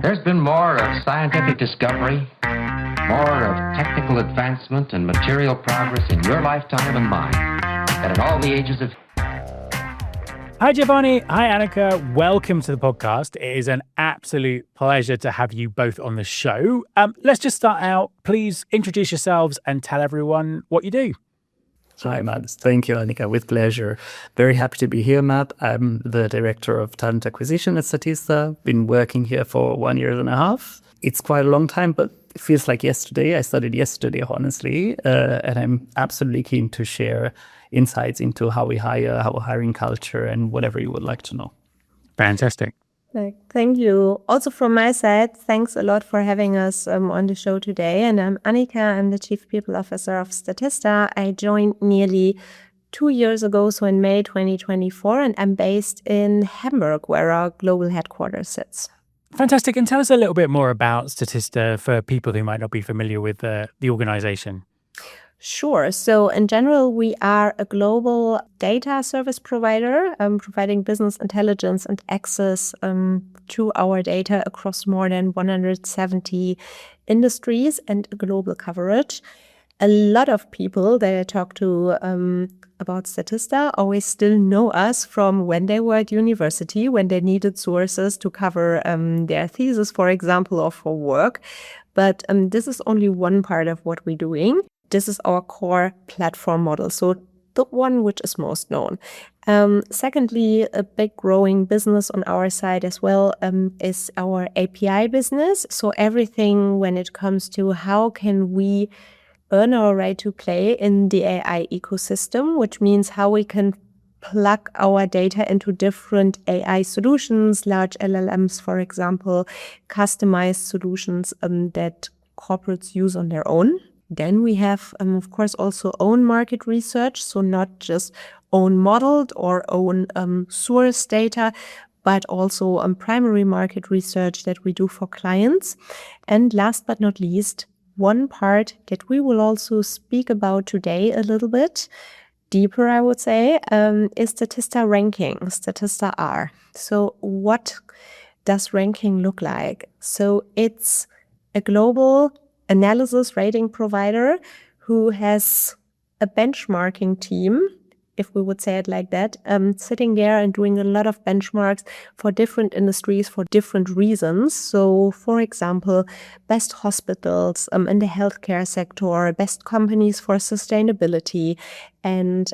There's been more of scientific discovery, more of technical advancement and material progress in your lifetime and mine than in all the ages of... Hi, Giovanni. Hi, Annika. Welcome to the podcast. It is an absolute pleasure to have you both on the show. Let's just start out. Please introduce yourselves and tell everyone what you do. Hi, Matt. Thank you, Annika. With pleasure. Very happy to be here, Matt. I'm the Director of Talent Acquisition at Statista. Been working here for 1.5 years. It's quite a long time, but it feels like yesterday. I started yesterday, honestly, and I'm absolutely keen to share insights into how we hire, our hiring culture, and whatever you would like to know. Fantastic. Thank you. Also from my side, thanks a lot for having us on the show today. And I'm Annika. I'm the Chief People Officer of Statista. I joined nearly 2 years ago, so in May 2024, and I'm based in Hamburg, where our global headquarters sits. Fantastic. And tell us a little bit more about Statista for people who might not be familiar with the organization. Sure. So in general, we are a global data service provider, providing business intelligence and access to our data across more than 170 industries and a global coverage. A lot of people that I talk to about Statista always still know us from when they were at university, when they needed sources to cover their thesis, for example, or for work. But this is only one part of what we're doing. This is our core platform model, so the one which is most known. Secondly, a big growing business on our side as well is our API business. So everything when it comes to how can we earn our right to play in the AI ecosystem, which means how we can plug our data into different AI solutions, large LLMs, for example, customized solutions that corporates use on their own. Then we have, of course, also own market research, so not just own modeled or own source data, but also primary market research that we do for clients. And last but not least, one part that we will also speak about today a little bit deeper, I would say, is Statista ranking, Statista R. So what does ranking look like? So it's a global analysis rating provider who has a benchmarking team, if we would say it like that, sitting there and doing a lot of benchmarks for different industries for different reasons. So, for example, best hospitals in the healthcare sector, best companies for sustainability, and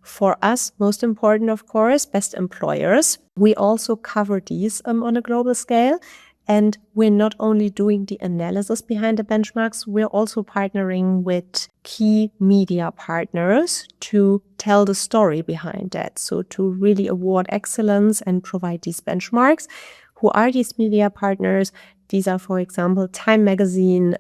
for us, most important, of course, best employers. We also cover these on a global scale. And we're not only doing the analysis behind the benchmarks, we're also partnering with key media partners to tell the story behind that. So to really award excellence and provide these benchmarks. Who are these media partners? These are, for example, Time Magazine,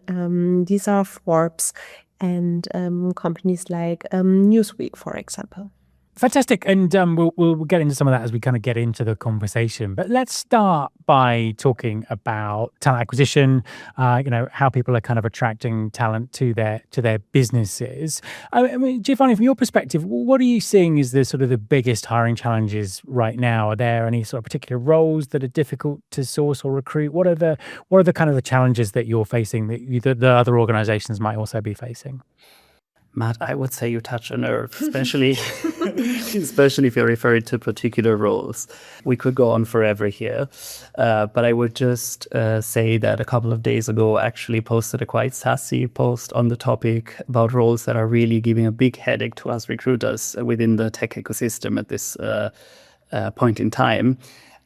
these are Forbes, and companies like Newsweek, for example. Fantastic. And we'll get into some of that as we kind of get into the conversation. But let's start by talking about talent acquisition, how people are kind of attracting talent to their businesses. I mean, Giovanni, from your perspective, what are you seeing is the sort of the biggest hiring challenges right now? Are there any sort of particular roles that are difficult to source or recruit? What are the kind of the challenges that you're facing that the other organizations might also be facing? Matt, I would say you touch a nerve, especially if you're referring to particular roles. We could go on forever here, but I would just say that a couple of days ago I actually posted a quite sassy post on the topic about roles that are really giving a big headache to us recruiters within the tech ecosystem at this point in time.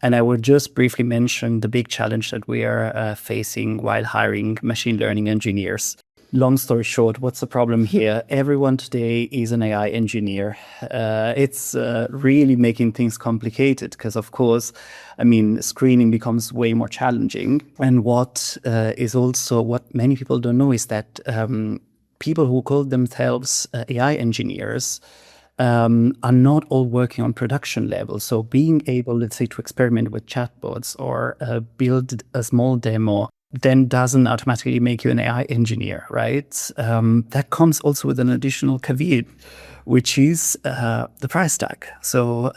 And I would just briefly mention the big challenge that we are facing while hiring machine learning engineers. Long story short, what's the problem here? Everyone today is an AI engineer. It's really making things complicated because, of course, screening becomes way more challenging. And what many people don't know is that people who call themselves AI engineers are not all working on production level. So being able, let's say, to experiment with chatbots or build a small demo then doesn't automatically make you an AI engineer, right? That comes also with an additional caveat, which is the price tag. So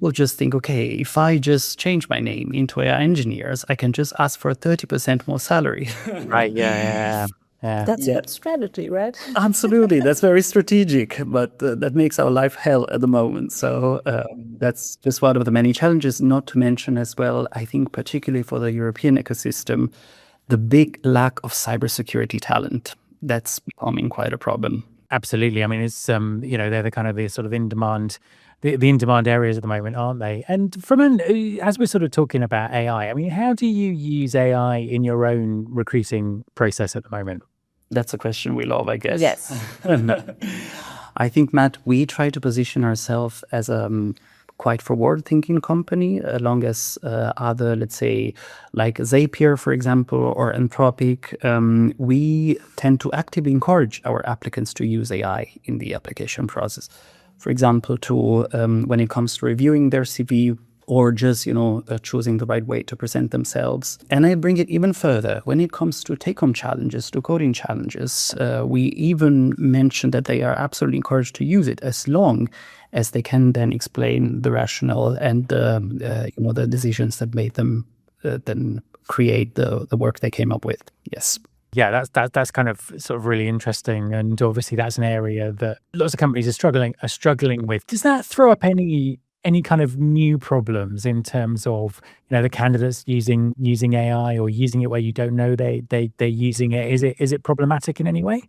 will just think, okay, if I just change my name into AI engineers, I can just ask for 30% more salary. Right. Yeah. That's Yeah. a good strategy, right? Absolutely. That's very strategic, but that makes our life hell at the moment. So that's just one of the many challenges, not to mention as well, I think particularly for the European ecosystem, the big lack of cybersecurity talent. That's becoming quite a problem. Absolutely. I mean, it's they're the sort of in demand, the in demand areas at the moment, aren't they? And from as we're sort of talking about AI, I mean, how do you use AI in your own recruiting process at the moment? That's a question we love, I guess. Yes. I think, Matt, we try to position ourselves as a quite forward-thinking company, along as other, let's say, like Zapier, for example, or Anthropic. We tend to actively encourage our applicants to use AI in the application process. For example, when it comes to reviewing their CV, or just, choosing the right way to present themselves. And I bring it even further. When it comes to take-home challenges, to coding challenges, we even mention that they are absolutely encouraged to use it as long as they can then explain the rationale and the decisions that made them then create the work they came up with. Yes. Yeah, that's kind of sort of really interesting, and obviously that's an area that lots of companies are struggling with. Does that throw up any kind of new problems in terms of the candidates using AI, or using it where you don't know they're using it? Is it problematic in any way?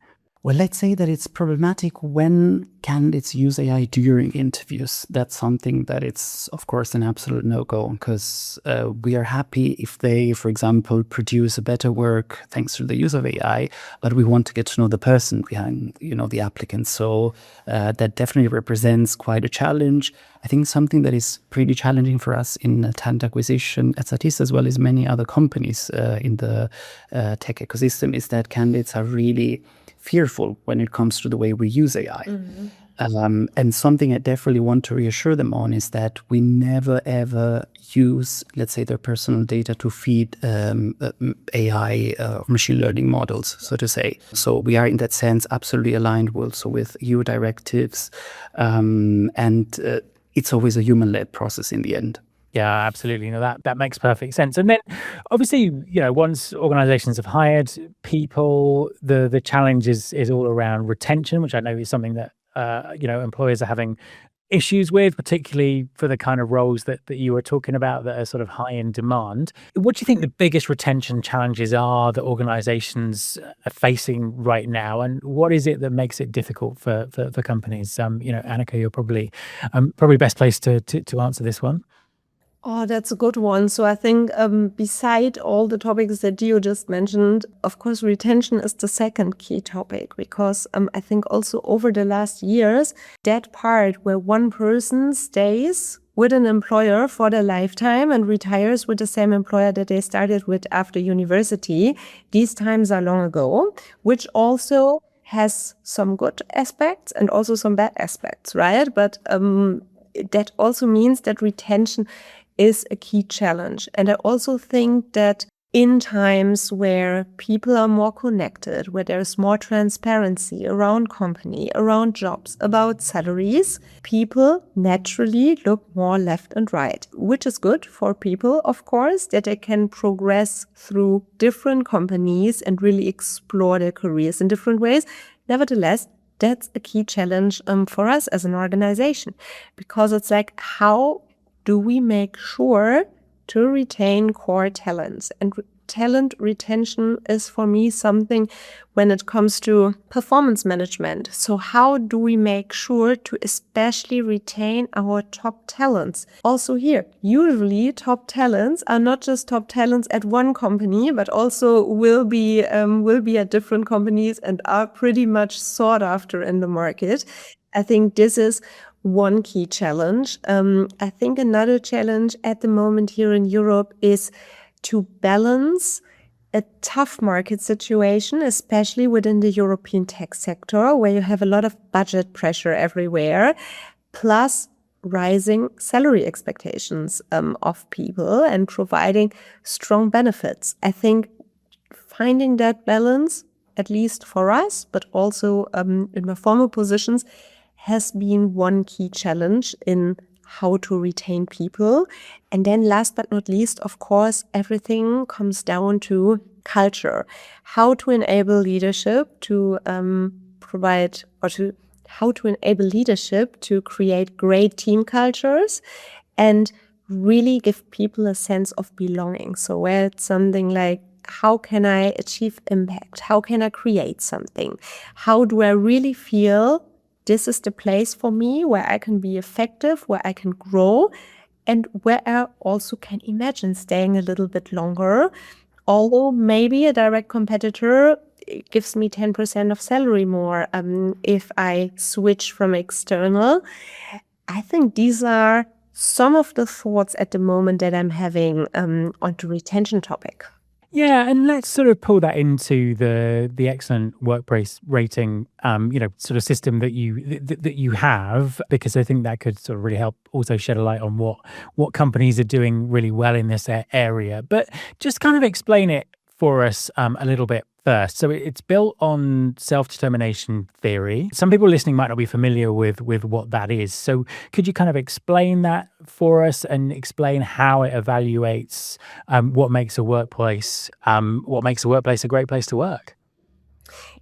Well, let's say that it's problematic when candidates use AI during interviews. That's something that it's, of course, an absolute no-go, because we are happy if they, for example, produce a better work thanks to the use of AI, but we want to get to know the person behind, the applicant. So that definitely represents quite a challenge. I think something that is pretty challenging for us in talent acquisition at Statista, as well as many other companies in the tech ecosystem, is that candidates are really fearful when it comes to the way we use AI. And something I definitely want to reassure them on is that we never, ever use, let's say, their personal data to feed AI machine learning models, so to say. So we are, in that sense, absolutely aligned also with EU directives. And it's always a human-led process in the end. Yeah, absolutely. That makes perfect sense. And then obviously, once organizations have hired people, the challenge is all around retention, which I know is something that employers are having issues with, particularly for the kind of roles that you were talking about that are sort of high in demand. What do you think the biggest retention challenges are that organizations are facing right now, and what is it that makes it difficult for companies? Annika, you're probably best placed to answer this one. Oh, that's a good one. So I think beside all the topics that you just mentioned, of course, retention is the second key topic, because I think also over the last years, that part where one person stays with an employer for their lifetime and retires with the same employer that they started with after university, these times are long ago, which also has some good aspects and also some bad aspects, right? But that also means that retention is a key challenge. And I also think that in times where people are more connected, where there's more transparency around company, around jobs, about salaries, people naturally look more left and right, which is good for people, of course, that they can progress through different companies and really explore their careers in different ways. Nevertheless, that's a key challenge for us as an organization, because it's like, how do we make sure to retain core talents? And talent retention is, for me, something when it comes to performance management. So how do we make sure to especially retain our top talents? Also here, usually top talents are not just top talents at one company, but also will be at different companies and are pretty much sought after in the market. I think this is one key challenge. I think another challenge at the moment here in Europe is to balance a tough market situation, especially within the European tech sector, where you have a lot of budget pressure everywhere, plus rising salary expectations of people and providing strong benefits. I think finding that balance, at least for us, but also in my former positions, has been one key challenge in how to retain people. And then last but not least, of course, everything comes down to culture. How to enable leadership to how to enable leadership to create great team cultures and really give people a sense of belonging. So where it's something like, how can I achieve impact? How can I create something? How do I really feel this is the place for me where I can be effective, where I can grow, and where I also can imagine staying a little bit longer. Although maybe a direct competitor gives me 10% of salary more if I switch from external. I think these are some of the thoughts at the moment that I'm having on the retention topic. Yeah, and let's sort of pull that into the excellent workplace rating, sort of system that you have, because I think that could sort of really help also shed a light on what companies are doing really well in this area. But just kind of explain it for us a little bit first. So it's built on self-determination theory. Some people listening might not be familiar with what that is. So could you kind of explain that for us and explain how it evaluates what makes a workplace a great place to work?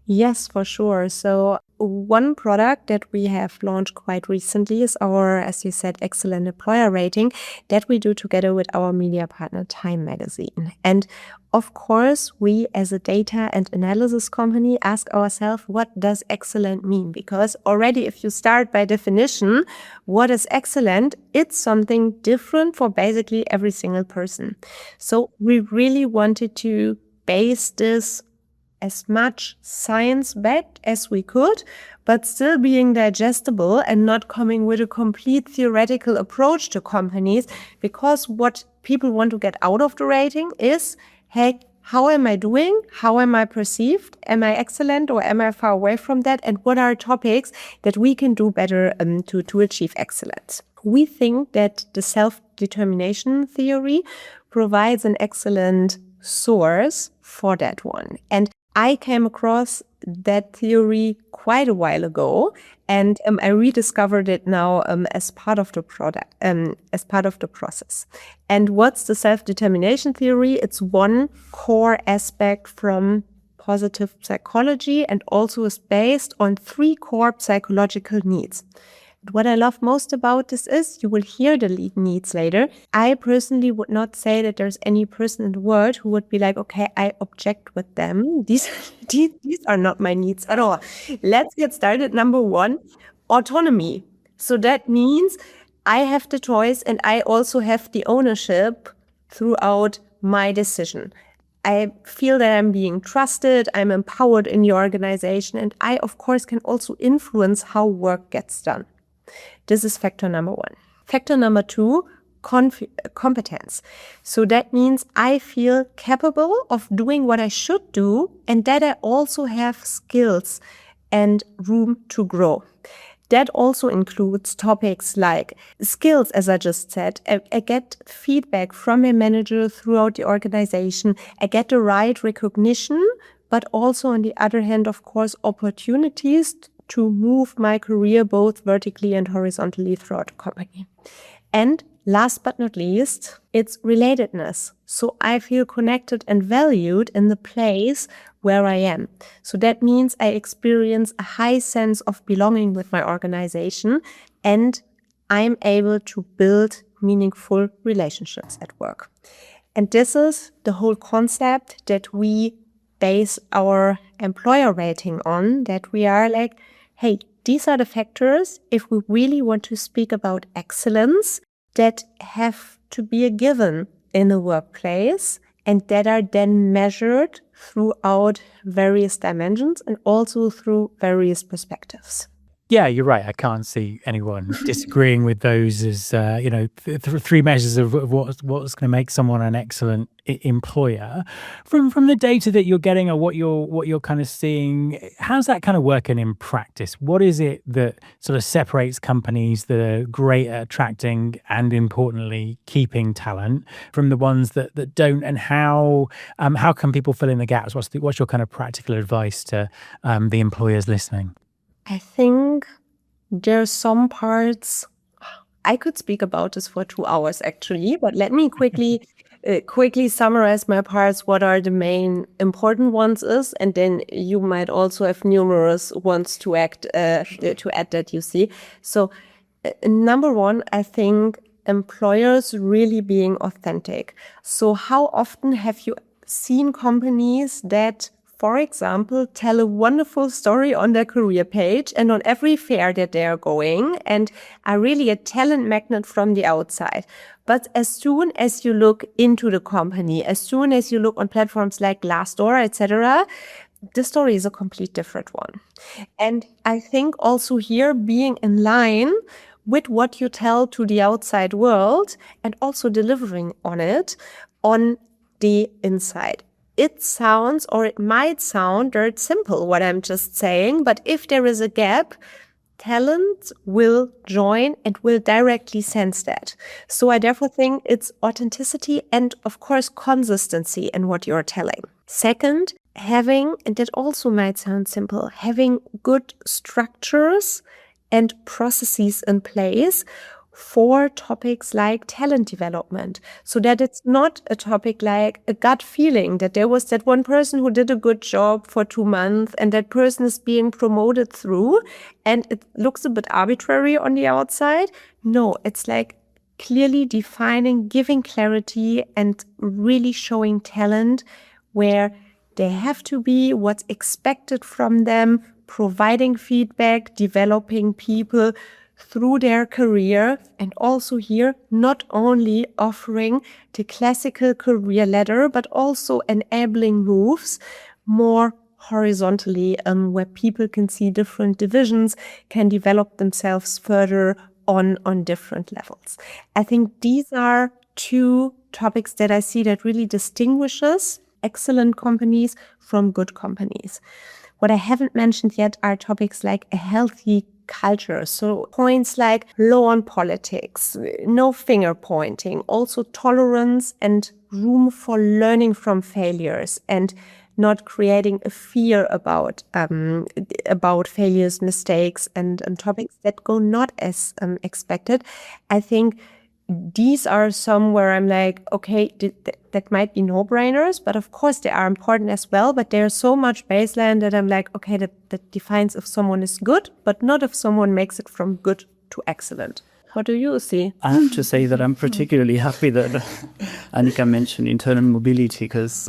Yes, for sure. So one product that we have launched quite recently is our, as you said, excellent employer rating that we do together with our media partner Time Magazine. And of course, we as a data and analysis company ask ourselves, what does excellent mean? Because already if you start by definition, what is excellent? It's something different for basically every single person. So we really wanted to base this as much science-backed as we could, but still being digestible and not coming with a complete theoretical approach to companies, because what people want to get out of the rating is, hey, how am I doing? How am I perceived? Am I excellent or am I far away from that? And what are topics that we can do better to achieve excellence? We think that the self-determination theory provides an excellent source for that one. And I came across that theory quite a while ago, and I rediscovered it now as part of the product, as part of the process. And what's the self-determination theory? It's one core aspect from positive psychology and also is based on 3 core psychological needs. What I love most about this is, you will hear the lead needs later. I personally would not say that there's any person in the world who would be like, okay, I object with them. These are not my needs at all. Let's get started. Number 1, autonomy. So that means I have the choice and I also have the ownership throughout my decision. I feel that I'm being trusted, I'm empowered in the organization, and I, of course, can also influence how work gets done. This is factor number 1. Factor number 2, competence. So that means I feel capable of doing what I should do and that I also have skills and room to grow. That also includes topics like skills, as I just said. I get feedback from a manager throughout the organization. I get the right recognition, but also on the other hand, of course, opportunities to move my career both vertically and horizontally throughout the company. And last but not least, it's relatedness. So I feel connected and valued in the place where I am. So that means I experience a high sense of belonging with my organization and I'm able to build meaningful relationships at work. And this is the whole concept that we base our employer rating on, that we are like, hey, these are the factors, if we really want to speak about excellence, that have to be a given in a workplace and that are then measured throughout various dimensions and also through various perspectives. Yeah, you're right. I can't see anyone disagreeing with those as, 3 measures of what's going to make someone an excellent employer. From the data that you're getting or what you're kind of seeing, how's that kind of working in practice? What is it that sort of separates companies that are great at attracting and importantly keeping talent from the ones that don't? And how can people fill in the gaps? What's your kind of practical advice to the employers listening? I think there are some parts I could speak about this for 2 hours actually, but let me quickly summarize my parts, what are the main important ones is, and then you might also have numerous ones to add that you see. So number one, I think employers really being authentic. So how often have you seen companies that, for example, tell a wonderful story on their career page and on every fair that they are going and are really a talent magnet from the outside. But as soon as you look into the company, as soon as you look on platforms like Glassdoor, etc., the story is a complete different one. And I think also here being in line with what you tell to the outside world and also delivering on it on the inside. It sounds, or it might sound very simple what I'm just saying, but if there is a gap, talent will join and will directly sense that. So I therefore think it's authenticity and of course consistency in what you're telling. Second, having, and that also might sound simple, having good structures and processes in place for topics like talent development, so that it's not a topic like a gut feeling that there was that one person who did a good job for 2 months and that person is being promoted through and it looks a bit arbitrary on the outside. No, it's like clearly defining, giving clarity and really showing talent where they have to be, what's expected from them, providing feedback, developing people through their career, and also here not only offering the classical career ladder, but also enabling moves more horizontally, where people can see different divisions, can develop themselves further on different levels. I think these are two topics that I see that really distinguishes excellent companies from good companies. What I haven't mentioned yet are topics like a healthy culture. So points like low on politics, no finger pointing, also tolerance and room for learning from failures and not creating a fear about failures, mistakes and topics that go not as expected. I think these are some where I'm like, okay, that might be no-brainers, but of course they are important as well. But there's so much baseline that I'm like, okay, that defines if someone is good, but not if someone makes it from good to excellent. What do you see? I have to say that I'm particularly happy that Annika mentioned internal mobility because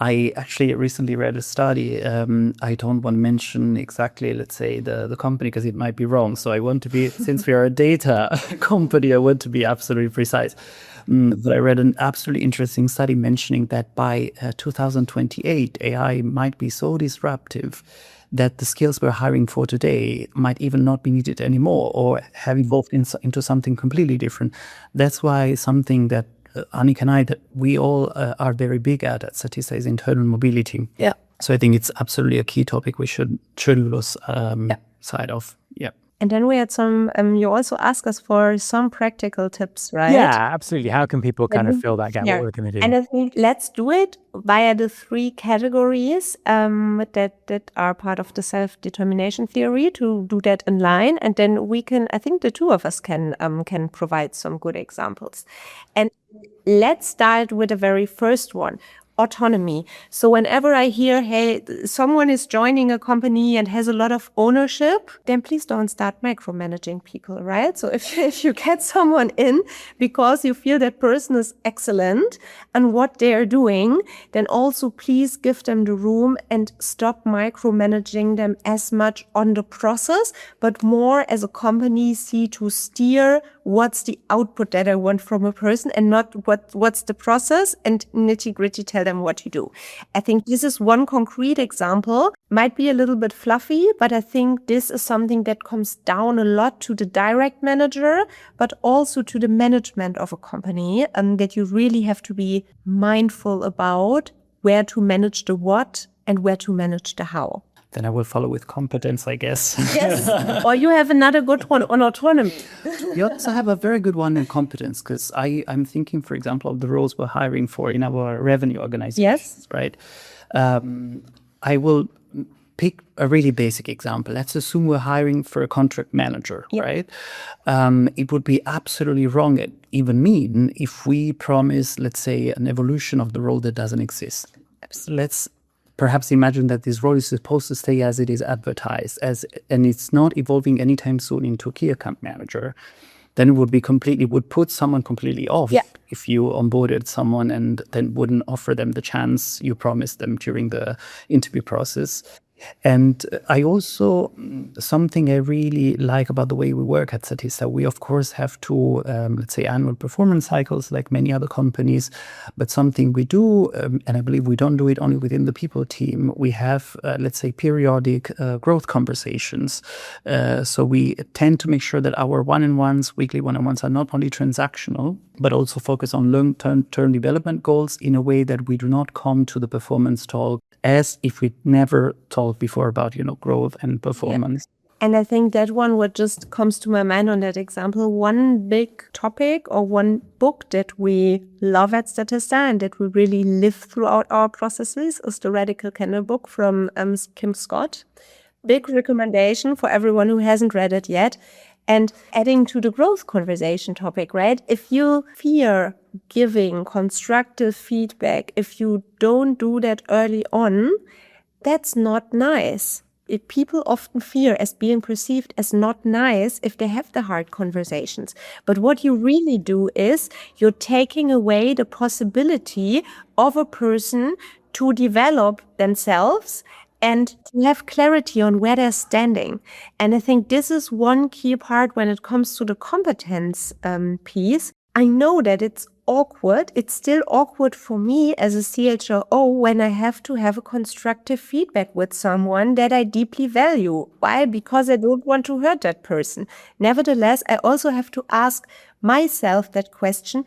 I actually recently read a study. I don't want to mention exactly, let's say, the company because it might be wrong. So I want to be, since we are a data company, I want to be absolutely precise. But I read an absolutely interesting study mentioning that by 2028, AI might be so disruptive that the skills we're hiring for today might even not be needed anymore or have evolved into something completely different. That's why something that Annika and I, that we all are very big at Statista is internal mobility. Yeah. So I think it's absolutely a key topic we shouldn't lose sight of. Yeah. And then we had some, you also asked us for some practical tips, right? Yeah, absolutely. How can people kind of fill that gap? Yeah. What we're going to do? And I think let's do it via the 3 categories that are part of the self-determination theory to do that in line. And then we can, I think the 2 of us can provide some good examples. And let's start with the very first one. Autonomy. So whenever I hear, hey, someone is joining a company and has a lot of ownership, then please don't start micromanaging people, right? So if you get someone in because you feel that person is excellent and what they're doing, then also please give them the room and stop micromanaging them as much on the process, but more as a company see to steer what's the output that I want from a person and not what's the process and nitty-gritty tell them what to do. I think this is one concrete example. Might be a little bit fluffy, but I think this is something that comes down a lot to the direct manager, but also to the management of a company, and that you really have to be mindful about where to manage the what and where to manage the how. Then I will follow with competence, I guess. Yes. Or you have another good one on autonomy. You also have a very good one in competence because I'm thinking, for example, of the roles we're hiring for in our revenue organization. Yes. Right. I will pick a really basic example. Let's assume we're hiring for a contract manager, right? It would be absolutely wrong and even mean if we promise, let's say, an evolution of the role that doesn't exist. Let's perhaps imagine that this role is supposed to stay as it is advertised, and it's not evolving anytime soon into a key account manager. Then it would put someone completely off if you onboarded someone and then wouldn't offer them the chance you promised them during the interview process. And I also, something I really like about the way we work at Statista, we of course have two, let's say, annual performance cycles like many other companies, but something we do, and I believe we don't do it only within the people team, we have, let's say, periodic growth conversations. So we tend to make sure that our one-on-ones, weekly one-on-ones are not only transactional, but also focus on long-term development goals in a way that we do not come to the performance talk as if we never talked before about, growth and performance. And I think that one, what just comes to my mind on that example, one big topic or one book that we love at Statista and that we really live throughout our processes is the Radical Candor book from Kim Scott. Big recommendation for everyone who hasn't read it yet. And adding to the growth conversation topic, right? If you fear giving constructive feedback, if you don't do that early on, that's not nice. If people often fear as being perceived as not nice if they have the hard conversations. But what you really do is you're taking away the possibility of a person to develop themselves and to have clarity on where they're standing. And I think this is one key part when it comes to the competence piece. I know that it's awkward. It's still awkward for me as a CHRO when I have to have a constructive feedback with someone that I deeply value. Why? Because I don't want to hurt that person. Nevertheless, I also have to ask myself that question,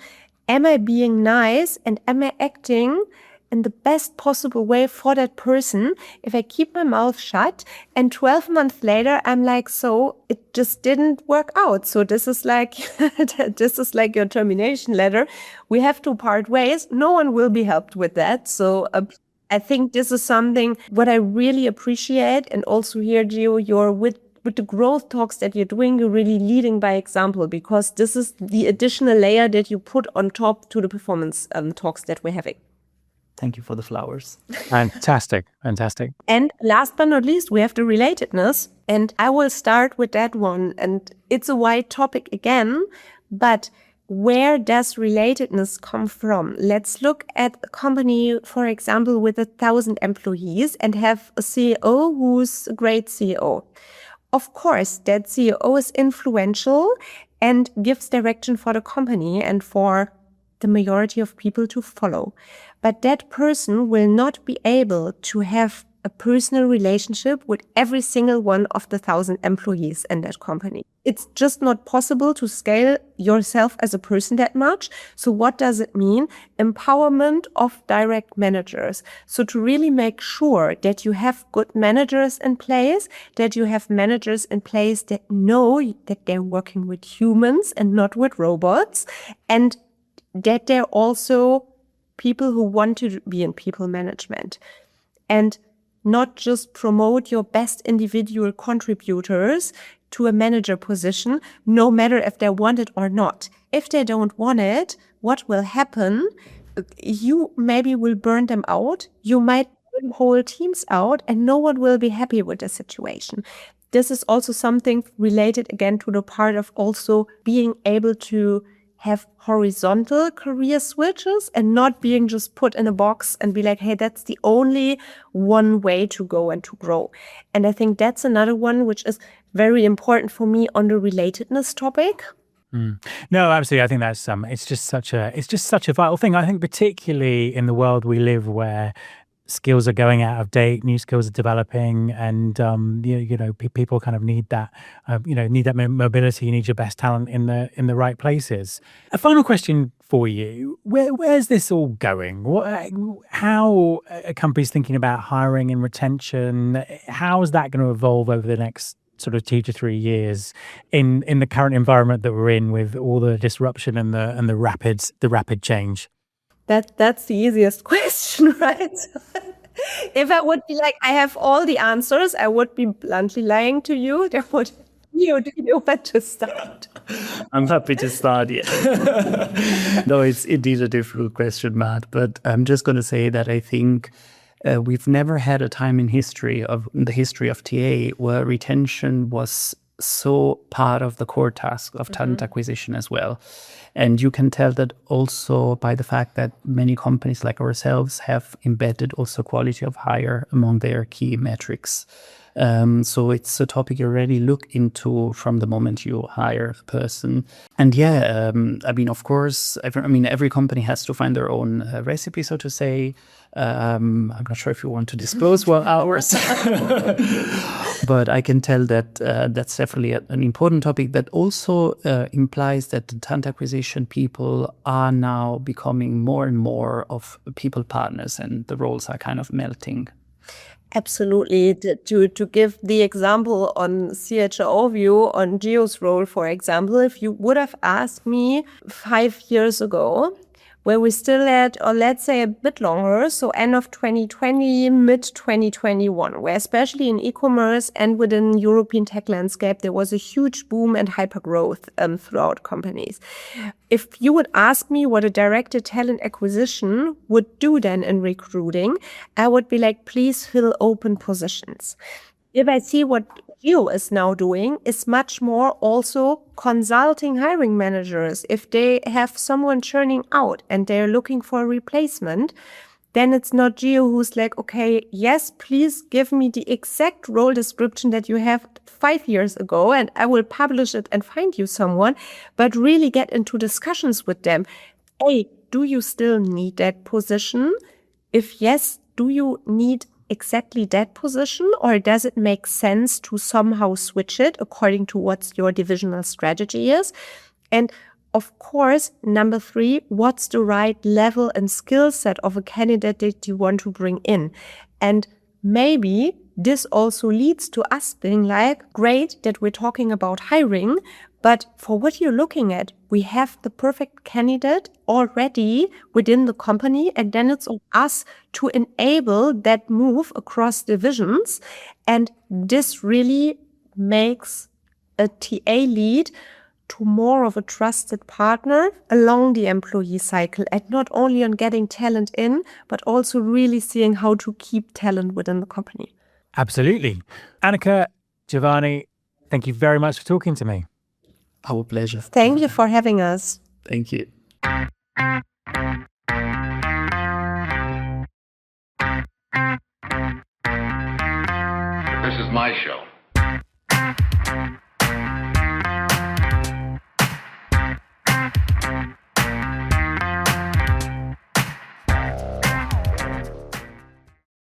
am I being nice and am I acting in the best possible way for that person if I keep my mouth shut and 12 months later I'm like, so it just didn't work out. So this is like your termination letter. We have to part ways. No one will be helped with that. So I think this is something what I really appreciate. And also here, Gio, you're with the growth talks that you're doing, you're really leading by example, because this is the additional layer that you put on top to the performance talks that we're having. Thank you for the flowers. Fantastic. And last but not least, we have the relatedness. And I will start with that one. And it's a wide topic again, but where does relatedness come from? Let's look at a company, for example, with 1,000 employees and have a CEO who's a great CEO. Of course, that CEO is influential and gives direction for the company and for the majority of people to follow. But that person will not be able to have a personal relationship with every single one of the 1,000 employees in that company. It's just not possible to scale yourself as a person that much. So what does it mean? Empowerment of direct managers. So to really make sure that you have good managers in place, that you have managers in place that know that they're working with humans and not with robots, and that they're also people who want to be in people management and not just promote your best individual contributors to a manager position, no matter if they want it or not. If they don't want it, what will happen? You maybe will burn them out. You might burn whole teams out and no one will be happy with the situation. This is also something related again to the part of also being able to have horizontal career switches and not being just put in a box and be like, hey, that's the only one way to go and to grow. And I think that's another one which is very important for me on the relatedness topic. No, absolutely. I think that's it's just such a vital thing. I think particularly in the world we live where skills are going out of date, new skills are developing, and people kind of need that mobility. You need your best talent in the right places. A final question for you: where's this all going? How are companies thinking about hiring and retention? How is that going to evolve over the next sort of 2 to 3 years in the current environment that we're in, with all the disruption and the rapid change? That's the easiest question, right? If I would be like, I have all the answers, I would be bluntly lying to you. There would you do you want to start? I'm happy to start. Yeah. No, it's indeed a difficult question, Matt. But I'm just going to say that I think we've never had a time in the history of TA where retention was so part of the core task of talent acquisition as well. And you can tell that also by the fact that many companies like ourselves have embedded also quality of hire among their key metrics. So it's a topic you already look into from the moment you hire a person. And yeah, I mean, of course, every company has to find their own recipe, so to say. I'm not sure if you want to disclose ours, but I can tell that that's definitely an important topic that also implies that the talent acquisition people are now becoming more and more of people partners, and the roles are kind of melting. Absolutely. To give the example on CHRO view on Gio's role, for example, if you would have asked me 5 years ago, where we still had, or let's say a bit longer, so end of 2020, mid 2021, where especially in e-commerce and within European tech landscape, there was a huge boom and hyper growth throughout companies. If you would ask me what a directed talent acquisition would do then in recruiting, I would be like, please fill open positions. If I see what Gio is now doing, is much more also consulting hiring managers. If they have someone churning out and they're looking for a replacement, then it's not Gio who's like, okay, yes, please give me the exact role description that you have 5 years ago and I will publish it and find you someone, but really get into discussions with them. Hey, do you still need that position? If yes, do you need exactly that position, or does it make sense to somehow switch it according to what your divisional strategy is? And of course, number 3, what's the right level and skill set of a candidate that you want to bring in? And maybe this also leads to us being like, great that we're talking about hiring, but for what you're looking at, we have the perfect candidate already within the company, and then it's on us to enable that move across divisions. And this really makes a TA lead to more of a trusted partner along the employee cycle, and not only on getting talent in, but also really seeing how to keep talent within the company. Absolutely. Annika, Giovanni, thank you very much for talking to me. Our pleasure. Thank you for having us. Thank you. This is my show.